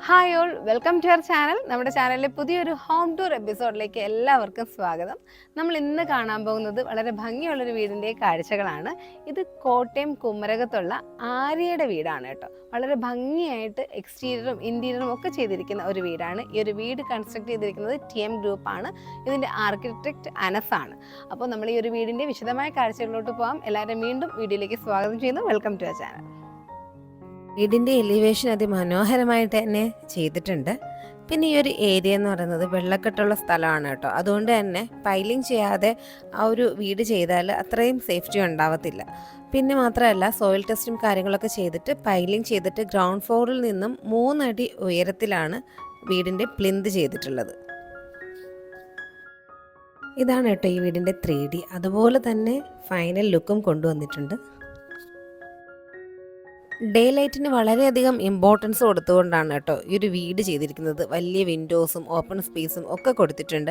Hi all, welcome to our channel. നമ്മുടെ ചാനലിലെ പുതിയൊരു ഹോം ടൂർ എപ്പിസോഡിലേക്ക് എല്ലാവർക്കും സ്വാഗതം. നമ്മൾ ഇന്ന് കാണാൻ പോകുന്നത് വളരെ ഭംഗിയുള്ളൊരു വീടിൻ്റെ കാഴ്ചകളാണ്. ഇത് കോട്ടയം കുമരകത്തുള്ള ആര്യയുടെ വീടാണ് കേട്ടോ. വളരെ ഭംഗിയായിട്ട് എക്സ്റ്റീരിയറും ഇൻറ്റീരിയറും ഒക്കെ ചെയ്തിരിക്കുന്ന ഒരു വീടാണ്. ഈ ഒരു വീട് കൺസ്ട്രക്ട് ചെയ്തിരിക്കുന്നത് TM ഗ്രൂപ്പാണ്. ഇതിൻ്റെ ആർക്കിടെക്റ്റ് അനസാണ്. അപ്പോൾ നമ്മൾ ഈ ഒരു വീടിൻ്റെ വിശദമായ കാഴ്ചകളിലോട്ട് പോകാം. എല്ലാവരും വീണ്ടും വീഡിയോയിലേക്ക് സ്വാഗതം ചെയ്യുന്നു. Welcome to our channel. വീടിൻ്റെ എലിവേഷൻ അതിമനോഹരമായിട്ട് തന്നെ ചെയ്തിട്ടുണ്ട്. പിന്നെ ഈ ഒരു ഏരിയ എന്ന് പറയുന്നത് വെള്ളക്കെട്ടുള്ള സ്ഥലമാണ് കേട്ടോ. അതുകൊണ്ട് തന്നെ പൈലിംഗ് ചെയ്യാതെ ആ ഒരു വീട് ചെയ്താൽ അത്രയും സേഫ്റ്റി ഉണ്ടാവത്തില്ല. പിന്നെ മാത്രമല്ല സോയിൽ ടെസ്റ്റും കാര്യങ്ങളൊക്കെ ചെയ്തിട്ട് പൈലിംഗ് ചെയ്തിട്ട് ഗ്രൗണ്ട് ഫ്ലോറിൽ നിന്നും 3 അടി ഉയരത്തിലാണ് വീടിൻ്റെ പ്ലിന്ത് ചെയ്തിട്ടുള്ളത്. ഇതാണ് കേട്ടോ ഈ വീടിൻ്റെ 3D. അതുപോലെ തന്നെ ഫൈനൽ ലുക്കും കൊണ്ടുവന്നിട്ടുണ്ട്. ഡേ ലൈറ്റിന് വളരെയധികം ഇമ്പോർട്ടൻസ് കൊടുത്തുകൊണ്ടാണ് കേട്ടോ ഈ ഒരു വീട് ചെയ്തിരിക്കുന്നത്. വലിയ വിൻഡോസും ഓപ്പൺ സ്പേസും ഒക്കെ കൊടുത്തിട്ടുണ്ട്.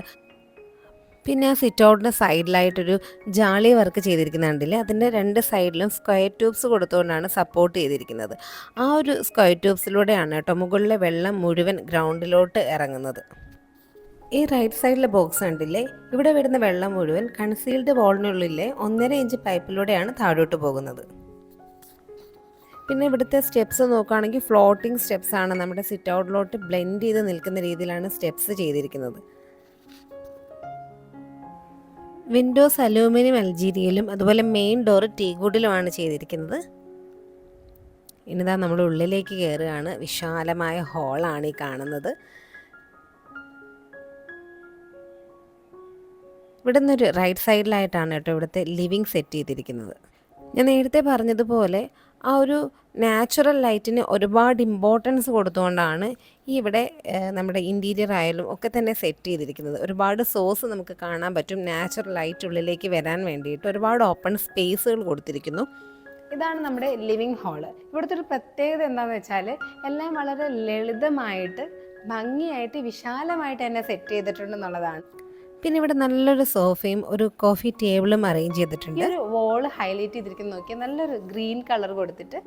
പിന്നെ ആ സിറ്റ് ഔട്ടിൻ്റെ സൈഡിലായിട്ടൊരു ജാളി വർക്ക് ചെയ്തിരിക്കുന്നുണ്ടല്ലേ, അതിൻ്റെ 2 സൈഡിലും സ്ക്വയർ ട്യൂബ്സ് കൊടുത്തുകൊണ്ടാണ് സപ്പോർട്ട് ചെയ്തിരിക്കുന്നത്. ആ ഒരു സ്ക്വയർ ട്യൂബ്സിലൂടെയാണ് കേട്ടോ മുകളിലെ വെള്ളം മുഴുവൻ ഗ്രൗണ്ടിലോട്ട് ഇറങ്ങുന്നത്. ഈ റൈറ്റ് സൈഡിലെ ബോക്സ് കണ്ടില്ലേ, ഇവിടെ വരുന്ന വെള്ളം മുഴുവൻ കൺസീൽഡ് വാളിനുള്ളിലെ 1.5 ഇഞ്ച് പൈപ്പിലൂടെയാണ് താഴോട്ട് പോകുന്നത്. പിന്നെ ഇവിടുത്തെ സ്റ്റെപ്സ് നോക്കുകയാണെങ്കിൽ ഫ്ലോട്ടിംഗ് സ്റ്റെപ്സ് ആണ്. നമ്മുടെ സിറ്റ് ഔട്ടിലോട്ട് ബ്ലെൻഡ് ചെയ്ത് നിൽക്കുന്ന രീതിയിലാണ് സ്റ്റെപ്സ് ചെയ്തിരിക്കുന്നത്. വിൻഡോസ് അലൂമിനിയം അൽജീരിയയിലും അതുപോലെ മെയിൻ ഡോർ ടീക്വുഡിലുമാണ് ചെയ്തിരിക്കുന്നത്. ഇനിതാ നമ്മൾ ഉള്ളിലേക്ക് കയറുകയാണ്. വിശാലമായ ഹാളാണ് ഈ കാണുന്നത്. ഇവിടെ നിന്നൊരു റൈറ്റ് സൈഡിലായിട്ടാണ് കേട്ടോ ഇവിടുത്തെ ലിവിങ് സെറ്റ് ചെയ്തിരിക്കുന്നത്. ഞാൻ നേരത്തെ പറഞ്ഞതുപോലെ ആ ഒരു നാച്ചുറൽ ലൈറ്റിന് ഒരുപാട് ഇമ്പോർട്ടൻസ് കൊടുത്തുകൊണ്ടാണ് ഇവിടെ നമ്മുടെ ഇൻറ്റീരിയർ ആയാലും ഒക്കെ തന്നെ സെറ്റ് ചെയ്തിരിക്കുന്നത്. ഒരുപാട് സോഴ്സ് നമുക്ക് കാണാൻ പറ്റും. നാച്ചുറൽ ലൈറ്റ് ഉള്ളിലേക്ക് വരാൻ വേണ്ടിയിട്ട് ഒരുപാട് ഓപ്പൺ സ്പേസുകൾ കൊടുത്തിരിക്കുന്നു. ഇതാണ് നമ്മുടെ ലിവിങ് ഹാള്. ഇവിടുത്തെ ഒരു പ്രത്യേകത എന്താണെന്ന് വെച്ചാൽ എല്ലാം വളരെ ലളിതമായിട്ട് ഭംഗിയായിട്ട് വിശാലമായിട്ട് തന്നെ സെറ്റ് ചെയ്തിട്ടുണ്ടെന്നുള്ളതാണ്. പിന്നെ ഇവിടെ നല്ലൊരു സോഫയും ഒരു കോഫി ടേബിളും അറേഞ്ച് ചെയ്തിട്ടുണ്ട്. ഈ ഒരു വോൾ ഹൈലൈറ്റ് ചെയ്തിരിക്കുന്നത് നോക്കിയാൽ നല്ലൊരു ഗ്രീൻ കളർ കൊടുത്തിട്ട്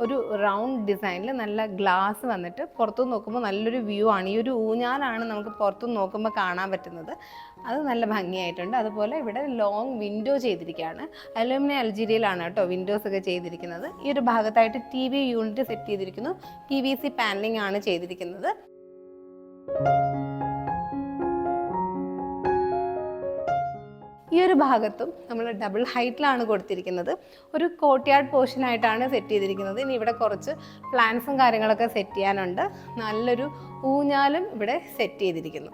ഒരു റൗണ്ട് ഡിസൈനിൽ നല്ല ഗ്ലാസ് വന്നിട്ട് പുറത്തുനിന്ന് നോക്കുമ്പോൾ നല്ലൊരു വ്യൂ ആണ്. ഈ ഒരു ഊഞ്ഞാലാണ് നമുക്ക് പുറത്തുനിന്ന് നോക്കുമ്പോൾ കാണാൻ പറ്റുന്നത്. അത് നല്ല ഭംഗിയായിട്ടുണ്ട്. അതുപോലെ ഇവിടെ ലോങ് വിൻഡോ ചെയ്തിരിക്കുകയാണ്. അലൂമിനിയം അൽജീരിയയിലാണ് കേട്ടോ വിൻഡോസ് ഒക്കെ ചെയ്തിരിക്കുന്നത്. ഈ ഒരു ഭാഗത്തായിട്ട് TV യൂണിറ്റ് സെറ്റ് ചെയ്തിരിക്കുന്നു. PVC പാനലിംഗ് ആണ് ചെയ്തിരിക്കുന്നത്. ഈ ഒരു ഭാഗത്തും നമ്മൾ ഡബിൾ ഹൈറ്റിലാണ് കൊടുത്തിരിക്കുന്നത്. ഒരു കോർട്ട്യാർഡ് പോർഷനായിട്ടാണ് സെറ്റ് ചെയ്തിരിക്കുന്നത്. ഇനി ഇവിടെ കുറച്ച് പ്ലാന്റ്സും കാര്യങ്ങളൊക്കെ സെറ്റ് ചെയ്യാനുണ്ട്. നല്ലൊരു ഊഞ്ഞാലും ഇവിടെ സെറ്റ് ചെയ്തിരിക്കുന്നു.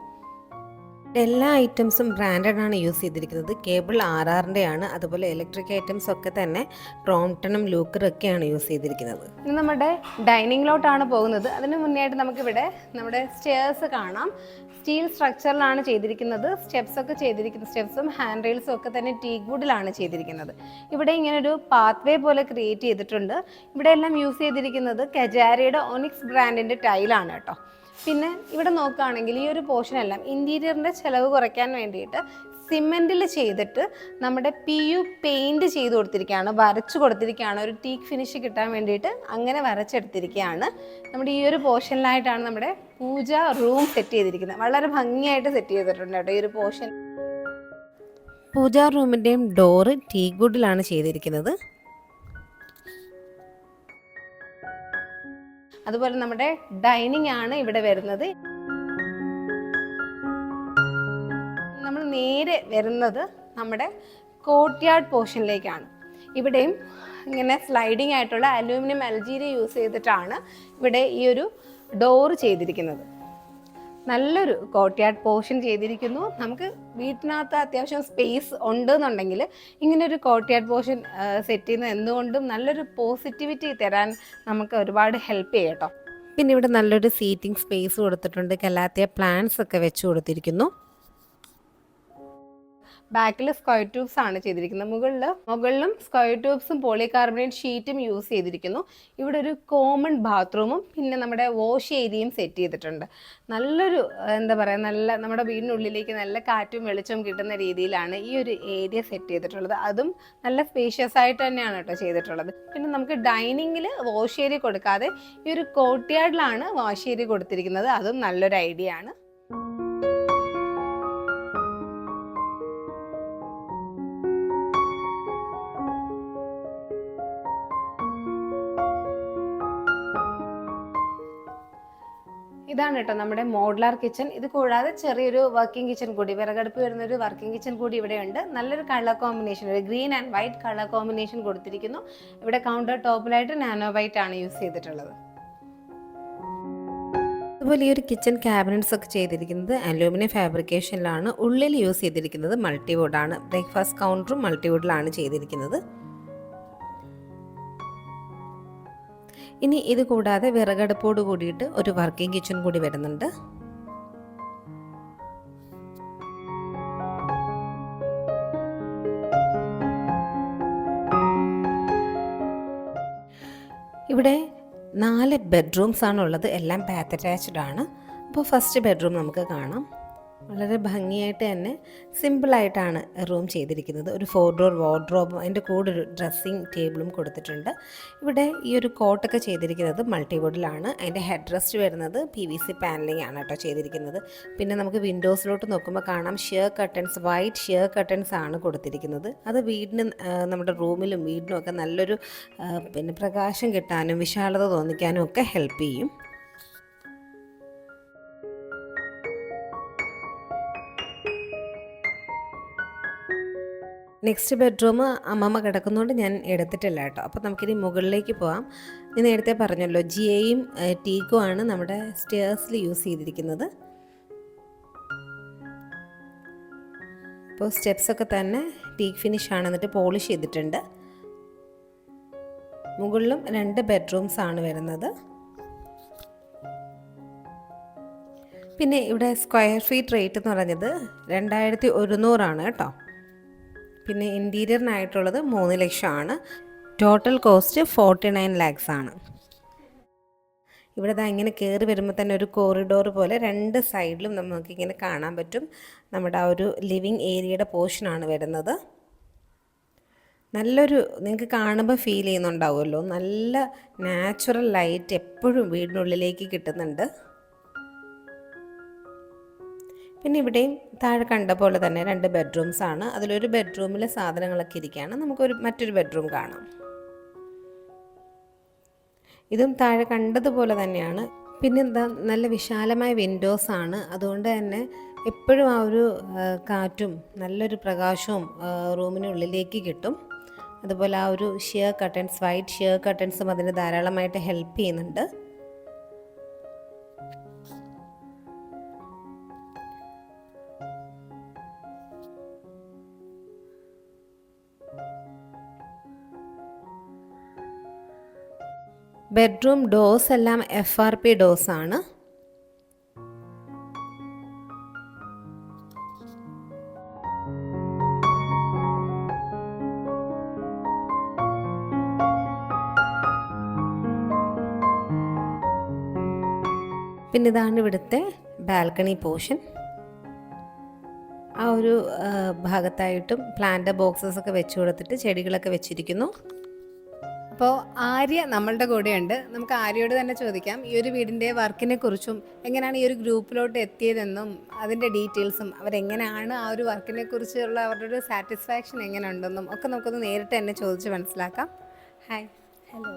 എല്ലാ ഐറ്റംസും ബ്രാൻഡഡ് ആണ് യൂസ് ചെയ്തിരിക്കുന്നത്. കേബിൾ RRൻ്റെ ആണ്. അതുപോലെ ഇലക്ട്രിക് ഐറ്റംസ് ഒക്കെ തന്നെ ക്രോംപ്ടണും ലൂക്കറും ഒക്കെയാണ് യൂസ് ചെയ്തിരിക്കുന്നത്. ഇനി നമ്മുടെ ഡൈനിങ്ങിലോട്ടാണ് പോകുന്നത്. അതിന് മുന്നേ ആയിട്ട് നമുക്കിവിടെ നമ്മുടെ സ്റ്റെയർസ് കാണാം. സ്റ്റീൽ സ്ട്രക്ചറിലാണ് ചെയ്തിരിക്കുന്നത്. സ്റ്റെപ്സും ഹാൻഡ് റെയിൽസും ഒക്കെ തന്നെ ടീക്വുഡിലാണ് ചെയ്തിരിക്കുന്നത്. ഇവിടെ ഇങ്ങനൊരു പാത്വേ പോലെ ക്രിയേറ്റ് ചെയ്തിട്ടുണ്ട്. ഇവിടെ എല്ലാം യൂസ് ചെയ്തിരിക്കുന്നത് കജാരിയുടെ ഒനിക്സ് ബ്രാൻഡിൻ്റെ ടൈലാണ് കേട്ടോ. പിന്നെ ഇവിടെ നോക്കുകയാണെങ്കിൽ ഈ ഒരു പോർഷൻ എല്ലാം ഇൻറ്റീരിയറിൻ്റെ ചിലവ് കുറയ്ക്കാൻ വേണ്ടിയിട്ട് സിമെൻറ്റിൽ ചെയ്തിട്ട് നമ്മുടെ PU പെയിൻറ് ചെയ്ത് കൊടുത്തിരിക്കുകയാണ്, വരച്ച് കൊടുത്തിരിക്കുകയാണ്. ഒരു ടീക്ക് ഫിനിഷ് കിട്ടാൻ വേണ്ടിയിട്ട് അങ്ങനെ വരച്ചെടുത്തിരിക്കുകയാണ്. നമ്മുടെ ഈ ഒരു പോർഷനിലായിട്ടാണ് നമ്മുടെ പൂജ റൂം സെറ്റ് ചെയ്തിരിക്കുന്നത്. വളരെ ഭംഗിയായിട്ട് സെറ്റ് ചെയ്തിട്ടുണ്ട് കേട്ടോ ഈ ഒരു പോർഷൻ. പൂജാ റൂമിൻ്റെയും ഡോറ് ടീക്വുഡിലാണ് ചെയ്തിരിക്കുന്നത്. അതുപോലെ നമ്മുടെ ഡൈനിങ് ആണ് ഇവിടെ വരുന്നത്. നമ്മൾ നേരെ വരുന്നത് നമ്മുടെ കോർട്ട്യാർഡ് പോർഷനിലേക്കാണ്. ഇവിടെയും ഇങ്ങനെ സ്ലൈഡിങ് ആയിട്ടുള്ള അലൂമിനിയം അൽജീരിയ യൂസ് ചെയ്തിട്ടാണ് ഇവിടെ ഈ ഒരു ഡോറ് ചെയ്തിരിക്കുന്നത്. നല്ലൊരു കോർട്ട്യാർഡ് പോർഷൻ ചെയ്തിരിക്കുന്നു. നമുക്ക് വീട്ടിനകത്ത് അത്യാവശ്യം സ്പേസ് ഉണ്ടെന്നുണ്ടെങ്കിൽ ഇങ്ങനൊരു കോർട്ട്യാർഡ് പോർഷൻ സെറ്റ് ചെയ്യുന്നത് എന്തുകൊണ്ടും നല്ലൊരു പോസിറ്റിവിറ്റി തരാൻ നമുക്ക് ഒരുപാട് ഹെൽപ്പ് ചെയ്യും കേട്ടോ. പിന്നെ ഇവിടെ നല്ലൊരു സീറ്റിംഗ് സ്പേസ് കൊടുത്തിട്ടുണ്ട്. കലാത്തിയ പ്ലാന്റ്സ് ഒക്കെ വെച്ച് കൊടുത്തിരിക്കുന്നു. ബാക്കിൽ സ്ക്വയർ ട്യൂബ്സ് ആണ് ചെയ്തിരിക്കുന്നത്. മുകളിലും സ്ക്വയർ ട്യൂബ്സും പോളികാർബണേറ്റ് ഷീറ്റും യൂസ് ചെയ്തിരിക്കുന്നു. ഇവിടെ ഒരു കോമൺ ബാത്റൂമും പിന്നെ നമ്മുടെ വാഷ് ഏരിയയും സെറ്റ് ചെയ്തിട്ടുണ്ട്. നല്ലൊരു എന്താ പറയുക, നല്ല നമ്മുടെ വീടിനുള്ളിലേക്ക് നല്ല കാറ്റും വെളിച്ചവും കിട്ടുന്ന രീതിയിലാണ് ഈ ഒരു ഏരിയ സെറ്റ് ചെയ്തിട്ടുള്ളത്. അതും നല്ല സ്പേഷ്യസ് ആയിട്ട് തന്നെയാണ് കേട്ടോ ചെയ്തിട്ടുള്ളത്. പിന്നെ നമുക്ക് ഡൈനിങ്ങിൽ വാഷ് ഏരിയ കൊടുക്കാതെ ഈ ഒരു കോർട്ട്യാർഡിലാണ് വാഷ് ഏരിയ കൊടുത്തിരിക്കുന്നത്. അതും നല്ലൊരു ഐഡിയ ആണ്. ഇതാണ് കേട്ടോ നമ്മുടെ മോഡുലാർ കിച്ചൺ. ഇത് കൂടാതെ ചെറിയൊരു വർക്കിംഗ് കിച്ചൺ കൂടി, വിറകടുപ്പ് വരുന്നൊരു വർക്കിംഗ് കിച്ചൺ കൂടി ഇവിടെയുണ്ട്. നല്ലൊരു കളർ കോമ്പിനേഷൻ, ഒരു green and white colour combination കൊടുത്തിരിക്കുന്നു. ഇവിടെ കൗണ്ടർ ടോപ്പിലായിട്ട് നാനോ വൈറ്റ് ആണ് യൂസ് ചെയ്തിട്ടുള്ളത്. അതുപോലെ ഈ ഒരു കിച്ചൺ ക്യാബിനറ്റ്സ് ഒക്കെ ചെയ്തിരിക്കുന്നത് അലൂമിനിയം ഫാബ്രിക്കേഷനിലാണ്. ഉള്ളിൽ യൂസ് ചെയ്തിരിക്കുന്നത് മൾട്ടിവുഡാണ്. ബ്രേക്ക്ഫാസ്റ്റ് കൗണ്ടറും മൾട്ടിവുഡിലാണ് ചെയ്തിരിക്കുന്നത്. ഇനി ഇത് കൂടാതെ വിറകടുപ്പോട് കൂടിയിട്ട് ഒരു വർക്കിംഗ് കിച്ചൺ കൂടി വരുന്നുണ്ട്. ഇവിടെ 4 ബെഡ്റൂംസ് ആണുള്ളത്. എല്ലാം ബാത്ത് അറ്റാച്ച്ഡ് ആണ്. അപ്പോൾ ഫസ്റ്റ് ബെഡ്റൂം നമുക്ക് കാണാം. വളരെ ഭംഗിയായിട്ട് തന്നെ സിമ്പിളായിട്ടാണ് റൂം ചെയ്തിരിക്കുന്നത്. ഒരു 4 ഡോർ വാർഡ്രോബും അതിൻ്റെ കൂടെ ഒരു ഡ്രസ്സിങ് ടേബിളും കൊടുത്തിട്ടുണ്ട്. ഇവിടെ ഈ ഒരു കോട്ടൊക്കെ ചെയ്തിരിക്കുന്നത് മൾട്ടിവുഡിലാണ്. അതിൻ്റെ ഹെഡ് റെസ്റ്റ് വരുന്നത് PVC പാനലിംഗ് ആണ് കേട്ടോ ചെയ്തിരിക്കുന്നത്. പിന്നെ നമുക്ക് വിൻഡോസിലോട്ട് നോക്കുമ്പോൾ കാണാം shear curtains, white shear curtains ആണ് കൊടുത്തിരിക്കുന്നത്. അത് വീടിന് നമ്മുടെ റൂമിലും വീടിനും ഒക്കെ നല്ലൊരു പിന്നെ പ്രകാശം കിട്ടാനും വിശാലത തോന്നിക്കാനും ഒക്കെ ഹെൽപ്പ് ചെയ്യും. നെക്സ്റ്റ് ബെഡ്റൂം അമ്മമ്മ കിടക്കുന്നതുകൊണ്ട് ഞാൻ എടുത്തിട്ടില്ല കേട്ടോ. അപ്പോൾ നമുക്കിനി മുകളിലേക്ക് പോകാം. ഞാൻ നേരത്തെ പറഞ്ഞല്ലോ ജിയയും ടീക്കോ ആണ് നമ്മുടെ സ്റ്റെയർസിൽ യൂസ് ചെയ്തിരിക്കുന്നത്. അപ്പോൾ സ്റ്റെപ്സൊക്കെ തന്നെ ടീക്ക് ഫിനിഷ് ആണ്, എന്നിട്ട് പോളിഷ് ചെയ്തിട്ടുണ്ട്. മുകളിലും 2 ബെഡ്റൂംസ് ആണ് വരുന്നത്. പിന്നെ ഇവിടെ സ്ക്വയർ ഫീറ്റ് റേറ്റ് എന്ന് പറഞ്ഞത് 2100 കേട്ടോ. പിന്നെ ഇൻറ്റീരിയറിനായിട്ടുള്ളത് 3 ലക്ഷമാണ്. ടോട്ടൽ കോസ്റ്റ് 49 lakhs ആണ്. ഇവിടെ ഇങ്ങനെ കയറി വരുമ്പോൾ തന്നെ ഒരു കോറിഡോർ പോലെ 2 സൈഡിലും നമുക്കിങ്ങനെ കാണാൻ പറ്റും. നമ്മുടെ ആ ഒരു ലിവിങ് ഏരിയയുടെ പോർഷനാണ് വരുന്നത്. നല്ലൊരു, നിങ്ങൾക്ക് കാണുമ്പോൾ ഫീൽ ചെയ്യുന്നുണ്ടാവുമല്ലോ, നല്ല നാച്ചുറൽ ലൈറ്റ് എപ്പോഴും വീടിനുള്ളിലേക്ക് കിട്ടുന്നുണ്ട്. പിന്നെ ഇവിടെയും താഴെ കണ്ട പോലെ തന്നെ 2 ബെഡ്റൂംസ് ആണ്. അതിലൊരു ബെഡ്റൂമിൽ സാധനങ്ങളൊക്കെ ഇരിക്കുകയാണ്. നമുക്കൊരു മറ്റൊരു ബെഡ്റൂം കാണാം. ഇതും താഴെ കണ്ടതുപോലെ തന്നെയാണ്. പിന്നെന്താ, നല്ല വിശാലമായ വിൻഡോസ് ആണ്. അതുകൊണ്ട് തന്നെ എപ്പോഴും ആ ഒരു കാറ്റും നല്ലൊരു പ്രകാശവും റൂമിനുള്ളിലേക്ക് കിട്ടും. അതുപോലെ ആ ഒരു ഷിയർ കർട്ടൻസ്, വൈറ്റ് ഷിയർ കർട്ടൻസും അതിന് ധാരാളമായിട്ട് ഹെൽപ്പ് ചെയ്യുന്നുണ്ട്. ബെഡ്റൂം ഡോർസ് എല്ലാം FRP ഡോർസ് ആണ്. പിന്നെ ഇതാണ് ഇവിടുത്തെ ബാൽക്കണി പോർഷൻ. ആ ഒരു ഭാഗത്തായിട്ടും പ്ലാന്റ് ബോക്സസ് ഒക്കെ വെച്ച് കൊടുത്തിട്ട് ചെടികളൊക്കെ വെച്ചിരിക്കുന്നു. അപ്പോൾ ആര്യ നമ്മളുടെ കൂടെയുണ്ട്. നമുക്ക് ആര്യയോട് തന്നെ ചോദിക്കാം ഈ ഒരു വീടിൻ്റെ വർക്കിനെ കുറിച്ചും എങ്ങനെയാണ് ഈ ഒരു ഗ്രൂപ്പിലോട്ട് എത്തിയതെന്നും അതിൻ്റെ ഡീറ്റെയിൽസും അവരെങ്ങനെയാണ് ആ ഒരു വർക്കിനെ കുറിച്ചുള്ള അവരുടെ ഒരു സാറ്റിസ്ഫാക്ഷൻ എങ്ങനെ ഉണ്ടെന്നും ഒക്കെ നമുക്കൊന്ന് നേരിട്ട് തന്നെ ചോദിച്ച് മനസ്സിലാക്കാം. ഹായ്. ഹലോ.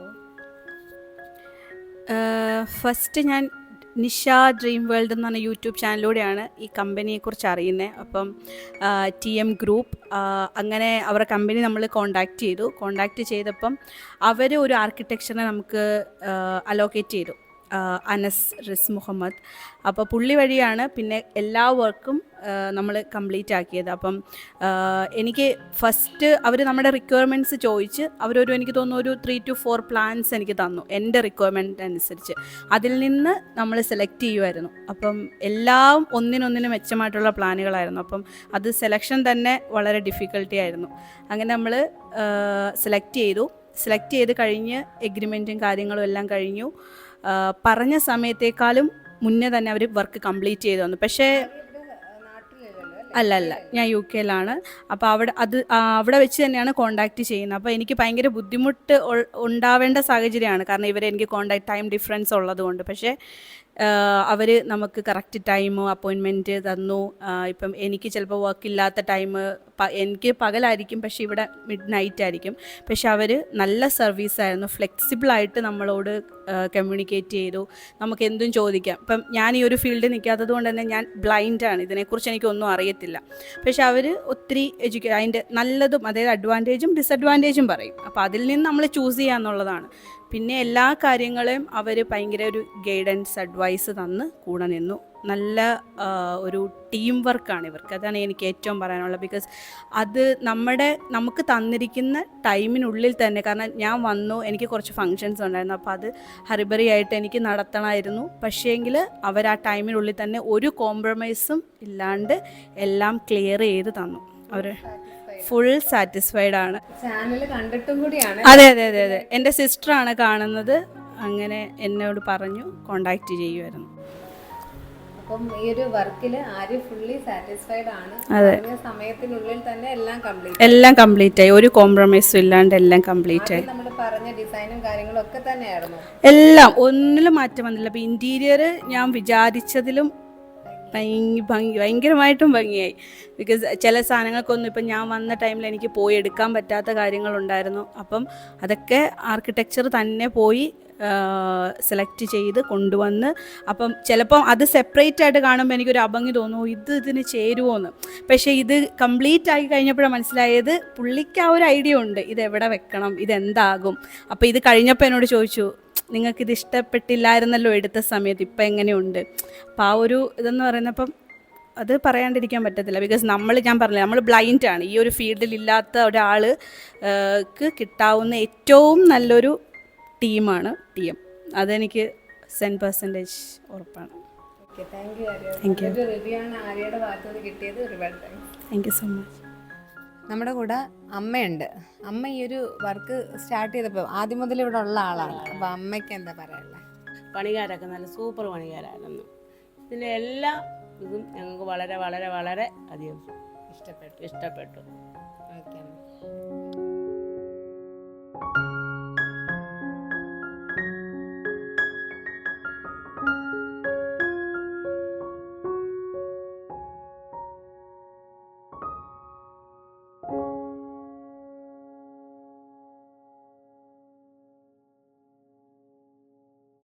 ഫസ്റ്റ് ഞാൻ നിഷ ഡ്രീം വേൾഡ് എന്ന് പറഞ്ഞ യൂട്യൂബ് ചാനലിലൂടെയാണ് ഈ കമ്പനിയെക്കുറിച്ച് അറിയുന്നത്. അപ്പം TM ഗ്രൂപ്പ്, അങ്ങനെ അവരുടെ കമ്പനി നമ്മൾ കോണ്ടാക്റ്റ് ചെയ്തപ്പം അവർ ഒരു ആർക്കിടെക്ചറിനെ നമുക്ക് അലോക്കേറ്റ് ചെയ്തു. അനസ് റിസ് മുഹമ്മദ്. അപ്പോൾ പുള്ളി വഴിയാണ് പിന്നെ എല്ലാ വർക്കും നമ്മൾ കംപ്ലീറ്റ് ആക്കിയത്. അപ്പം എനിക്ക് ഫസ്റ്റ് അവർ നമ്മുടെ റിക്വയർമെൻറ്റ്സ് ചോദിച്ച് അവരൊരു എനിക്ക് തോന്നുന്നു ഒരു 3 to 4 പ്ലാൻസ് എനിക്ക് തന്നു എൻ്റെ റിക്വയർമെൻറ്റ് അനുസരിച്ച്. അതിൽ നിന്ന് നമ്മൾ സെലക്ട് ചെയ്യുമായിരുന്നു. അപ്പം എല്ലാം ഒന്നിനൊന്നിന് മെച്ചമായിട്ടുള്ള പ്ലാനുകളായിരുന്നു. അപ്പം അത് സെലക്ഷൻ തന്നെ വളരെ ഡിഫിക്കൽട്ടി ആയിരുന്നു. അങ്ങനെ നമ്മൾ സെലക്ട് ചെയ്ത് കഴിഞ്ഞ് എഗ്രിമെൻറ്റും കാര്യങ്ങളും എല്ലാം കഴിഞ്ഞു. പറഞ്ഞ സമയത്തേക്കാളും മുന്നേ തന്നെ അവർ വർക്ക് കംപ്ലീറ്റ് ചെയ്തു തന്നു. പക്ഷേ അല്ല ഞാൻ UK-ലാണ്. അപ്പോൾ അവിടെ വെച്ച് തന്നെയാണ് കോണ്ടാക്റ്റ് ചെയ്യുന്നത്. അപ്പോൾ എനിക്ക് ഭയങ്കര ബുദ്ധിമുട്ട് ഉണ്ടാവേണ്ട സാഹചര്യമാണ്. കാരണം എനിക്ക് ടൈം ഡിഫറൻസ് ഉള്ളതുകൊണ്ട്. പക്ഷേ അവർ നമുക്ക് കറക്റ്റ് ടൈമോ അപ്പോയിൻമെൻറ്റ് തന്നു. ഇപ്പം എനിക്ക് ചിലപ്പോൾ വർക്കില്ലാത്ത ടൈം എനിക്ക് പകലായിരിക്കും, പക്ഷേ ഇവിടെ മിഡ് നൈറ്റ് ആയിരിക്കും. പക്ഷെ അവർ നല്ല സർവീസായിരുന്നു. ഫ്ലെക്സിബിളായിട്ട് നമ്മളോട് കമ്മ്യൂണിക്കേറ്റ് ചെയ്തു. നമുക്ക് എന്തും ചോദിക്കാം. ഇപ്പം ഞാൻ ഈ ഒരു ഫീൽഡിൽ നിൽക്കാത്തത് കൊണ്ട് തന്നെ ഞാൻ ബ്ലൈൻഡാണ്, ഇതിനെക്കുറിച്ച് എനിക്കൊന്നും അറിയത്തില്ല. പക്ഷെ അവർ ഒത്തിരി അതിൻ്റെ നല്ലതും അതായത് അഡ്വാൻറ്റേജും ഡിസഡ്വാൻറ്റേജും പറയും. അപ്പോൾ അതിൽ നിന്ന് നമ്മൾ ചൂസ് ചെയ്യാന്നുള്ളതാണ്. പിന്നെ എല്ലാ കാര്യങ്ങളെയും അവർ ഭയങ്കര ഒരു ഗൈഡൻസ് അഡ്വൈസ് തന്ന് കൂടെ നിന്നു. നല്ല ഒരു ടീം വർക്കാണ് ഇവർക്ക്. അതാണ് എനിക്ക് ഏറ്റവും പറയാനുള്ളത്. ബിക്കോസ് അത് നമുക്ക് തന്നിരിക്കുന്ന ടൈമിനുള്ളിൽ തന്നെ, കാരണം ഞാൻ വന്നു, എനിക്ക് കുറച്ച് ഫങ്ഷൻസ് ഉണ്ടായിരുന്നു, അപ്പോൾ അത് ഹറിബറി ആയിട്ട് എനിക്ക് നടത്തണമായിരുന്നു. പക്ഷേങ്കിൽ അവർ ആ ടൈമിനുള്ളിൽ തന്നെ ഒരു കോംപ്രമൈസും ഇല്ലാണ്ട് എല്ലാം ക്ലിയർ ചെയ്ത് തന്നു. അവർ ഫുൾ സാറ്റിസ്ഫൈഡ് ആണ്. ചാനൽ കണ്ടിട്ടും കൂടിയാണ്. അതെ എൻ്റെ സിസ്റ്ററാണ് കാണുന്നത്. അങ്ങനെ എന്നോട് പറഞ്ഞു കോണ്ടാക്ട് ചെയ്യുമായിരുന്നു. അപ്പം ഈ ഒരു വർക്കിൽ ആര് ഫുള്ളി സാറ്റിസ്ഫൈഡ് ആണ്. സമയത്തിനുള്ളിൽ തന്നെ എല്ലാം കംപ്ലീറ്റ് ആയി. ഒരു കോംപ്രമൈസും ഇല്ലാണ്ട് എല്ലാം കംപ്ലീറ്റ് ആയി. നമ്മൾ പറഞ്ഞ ഡിസൈനും കാര്യങ്ങളും ഒക്കെ തന്നെയായിരുന്നു. എല്ലാം ഒന്നിലും മാറ്റം വന്നില്ല. അപ്പോൾ ഇൻറ്റീരിയർ ഞാൻ വിചാരിച്ചതിലും ഭയങ്കരമായിട്ടും ഭംഗിയായി. ബിക്കോസ് ചില സാധനങ്ങൾക്കൊന്നും ഇപ്പം ഞാൻ വന്ന ടൈമിൽ എനിക്ക് പോയി എടുക്കാൻ പറ്റാത്ത കാര്യങ്ങളുണ്ടായിരുന്നു. അപ്പം അതൊക്കെ ആർക്കിടെക്ചർ തന്നെ പോയി സെലക്ട് ചെയ്ത് കൊണ്ടുവന്ന്, അപ്പം ചിലപ്പം അത് സെപ്പറേറ്റ് ആയിട്ട് കാണുമ്പോൾ എനിക്കൊരു അഭംഗി തോന്നുന്നു, ഇതിന് ചേരുമോ എന്ന്. പക്ഷേ ഇത് കംപ്ലീറ്റ് ആക്കി കഴിഞ്ഞപ്പോഴാണ് മനസ്സിലായത് പുള്ളിക്ക് ആ ഒരു ഐഡിയ ഉണ്ട്, ഇതെവിടെ വെക്കണം, ഇതെന്താകും. അപ്പോൾ ഇത് കഴിഞ്ഞപ്പോൾ എന്നോട് ചോദിച്ചു, നിങ്ങൾക്കിത് ഇഷ്ടപ്പെട്ടില്ലായിരുന്നല്ലോ എടുത്ത സമയത്ത്, ഇപ്പം എങ്ങനെയുണ്ട്? അപ്പോൾ ആ ഒരു ഇതെന്ന് പറയുന്നപ്പം അത് പറയാണ്ടിരിക്കാൻ പറ്റത്തില്ല. ബിക്കോസ് ഞാൻ പറഞ്ഞില്ല, നമ്മൾ ബ്ലൈൻഡാണ്. ഈ ഒരു ഫീൽഡിൽ ഇല്ലാത്ത ഒരാൾക്ക് കിട്ടാവുന്ന ഏറ്റവും നല്ലൊരു ടീമാണ് TM. അതെനിക്ക് 100% ഉറപ്പാണ്. Thank you so much. നമ്മുടെ കൂടെ അമ്മയുണ്ട്. അമ്മ ഈ ഒരു വർക്ക് സ്റ്റാർട്ട് ചെയ്തപ്പോൾ ആദ്യം മുതൽ ഇവിടെ ഉള്ള ആളാണ്. അപ്പോൾ അമ്മയ്ക്ക് എന്താ പറയാനുള്ളത്? പണിക്കാരൊക്കെ നല്ല സൂപ്പർ പണിക്കാരായിരുന്നു. ഇതിൻ്റെ എല്ലാ ഇതും ഞങ്ങൾക്ക് വളരെ വളരെ വളരെ അധികം ഇഷ്ടപ്പെട്ടു.